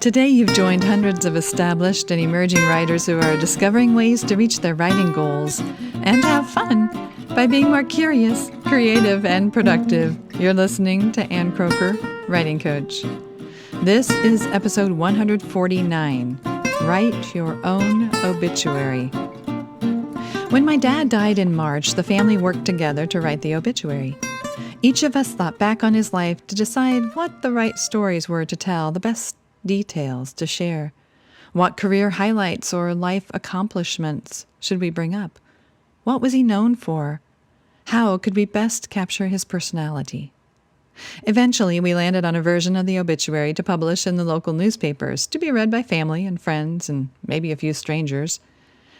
Today you've joined hundreds of established and emerging writers who are discovering ways to reach their writing goals and have fun by being more curious, creative, and productive. You're listening to Ann Croker, Writing Coach. This is episode 149, Write Your Own Obituary. When my dad died in March, the family worked together to write the obituary. Each of us thought back on his life to decide what the right stories were to tell, the best details to share. What career highlights or life accomplishments should we bring up? What was he known for? How could we best capture his personality? Eventually, we landed on a version of the obituary to publish in the local newspapers, to be read by family and friends and maybe a few strangers.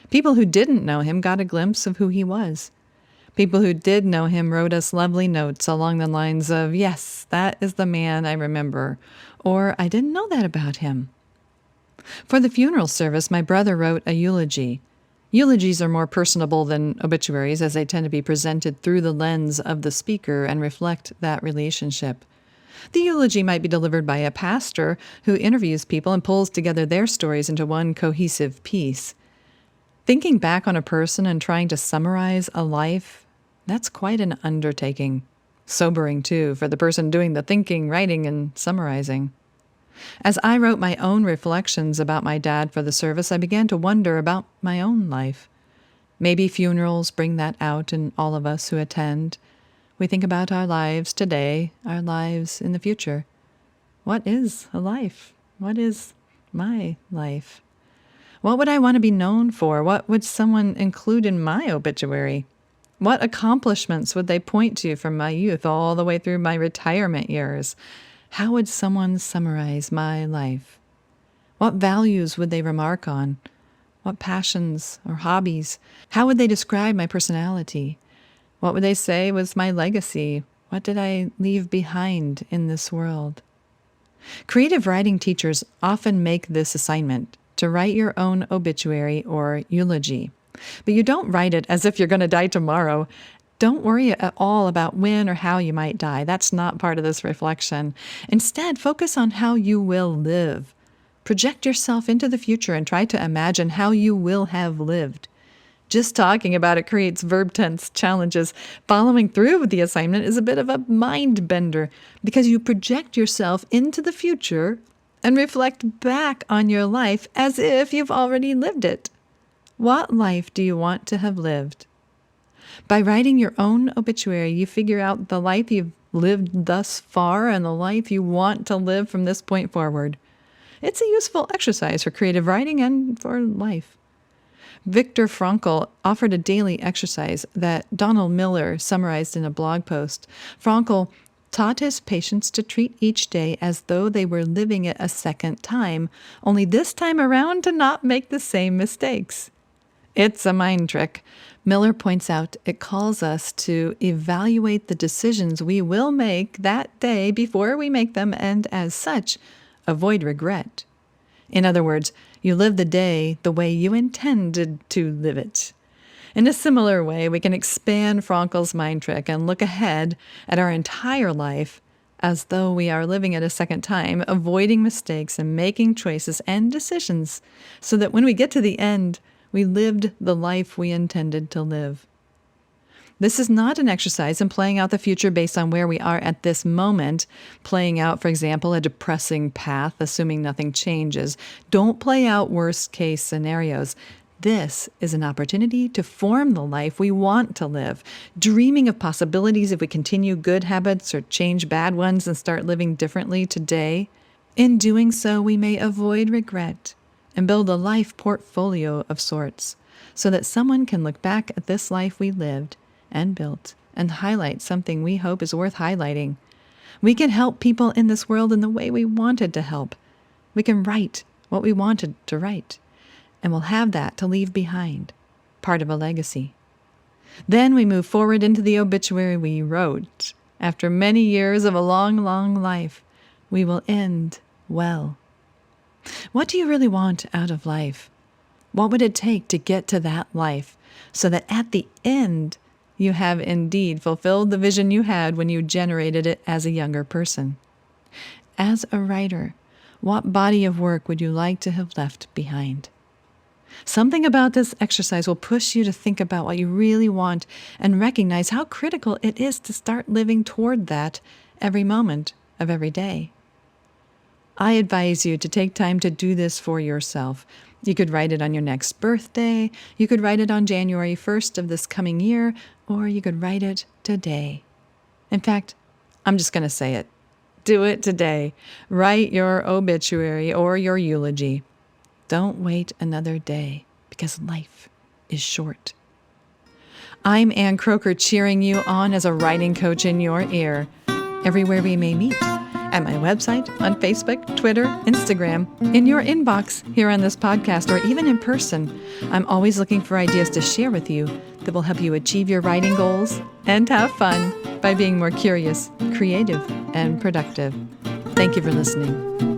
People who didn't know him got a glimpse of who he was. People who did know him wrote us lovely notes along the lines of, "Yes, that is the man I remember," or "I didn't know that about him." For the funeral service, my brother wrote a eulogy. Eulogies are more personable than obituaries, as they tend to be presented through the lens of the speaker and reflect that relationship. The eulogy might be delivered by a pastor who interviews people and pulls together their stories into one cohesive piece. Thinking back on a person and trying to summarize a life, that's quite an undertaking. Sobering, too, for the person doing the thinking, writing, and summarizing. As I wrote my own reflections about my dad for the service, I began to wonder about my own life. Maybe funerals bring that out in all of us who attend. We think about our lives today, our lives in the future. What is a life? What is my life? What would I want to be known for? What would someone include in my obituary? What accomplishments would they point to from my youth all the way through my retirement years? How would someone summarize my life? What values would they remark on? What passions or hobbies? How would they describe my personality? What would they say was my legacy? What did I leave behind in this world? Creative writing teachers often make this assignment, to write your own obituary or eulogy. But you don't write it as if you're going to die tomorrow. Don't worry at all about when or how you might die. That's not part of this reflection. Instead, focus on how you will live. Project yourself into the future and try to imagine how you will have lived. Just talking about it creates verb tense challenges. Following through with the assignment is a bit of a mind bender because you project yourself into the future and reflect back on your life as if you've already lived it. What life do you want to have lived? By writing your own obituary, you figure out the life you've lived thus far and the life you want to live from this point forward. It's a useful exercise for creative writing and for life. Viktor Frankl offered a daily exercise that Donald Miller summarized in a blog post. Frankl taught his patients to treat each day as though they were living it a second time, only this time around to not make the same mistakes. It's a mind trick. Miller points out it calls us to evaluate the decisions we will make that day before we make them and, as such, avoid regret. In other words, you live the day the way you intended to live it. In a similar way, we can expand Frankl's mind trick and look ahead at our entire life as though we are living it a second time, avoiding mistakes and making choices and decisions so that when we get to the end, we lived the life we intended to live. This is not an exercise in playing out the future based on where we are at this moment, playing out, for example, a depressing path, assuming nothing changes. Don't play out worst-case scenarios. This is an opportunity to form the life we want to live, dreaming of possibilities if we continue good habits or change bad ones and start living differently today. In doing so, we may avoid regret and build a life portfolio of sorts, so that someone can look back at this life we lived and built and highlight something we hope is worth highlighting. We can help people in this world in the way we wanted to help. We can write what we wanted to write, and we'll have that to leave behind, part of a legacy. Then we move forward into the obituary we wrote. After many years of a long, long life, we will end well. What do you really want out of life? What would it take to get to that life so that at the end you have indeed fulfilled the vision you had when you generated it as a younger person? As a writer, What body of work would you like to have left behind? Something about this exercise will push you to think about what you really want and recognize how critical it is to start living toward that every moment of every day. I advise you to take time to do this for yourself. You could write it on your next birthday, you could write it on January 1st of this coming year, or you could write it today. In fact, I'm just going to say it. Do it today. Write your obituary or your eulogy. Don't wait another day, because life is short. I'm Ann Croker, cheering you on as a writing coach in your ear, everywhere we may meet. At my website, on Facebook, Twitter, Instagram, in your inbox here on this podcast, or even in person. I'm always looking for ideas to share with you that will help you achieve your writing goals and have fun by being more curious, creative, and productive. Thank you for listening.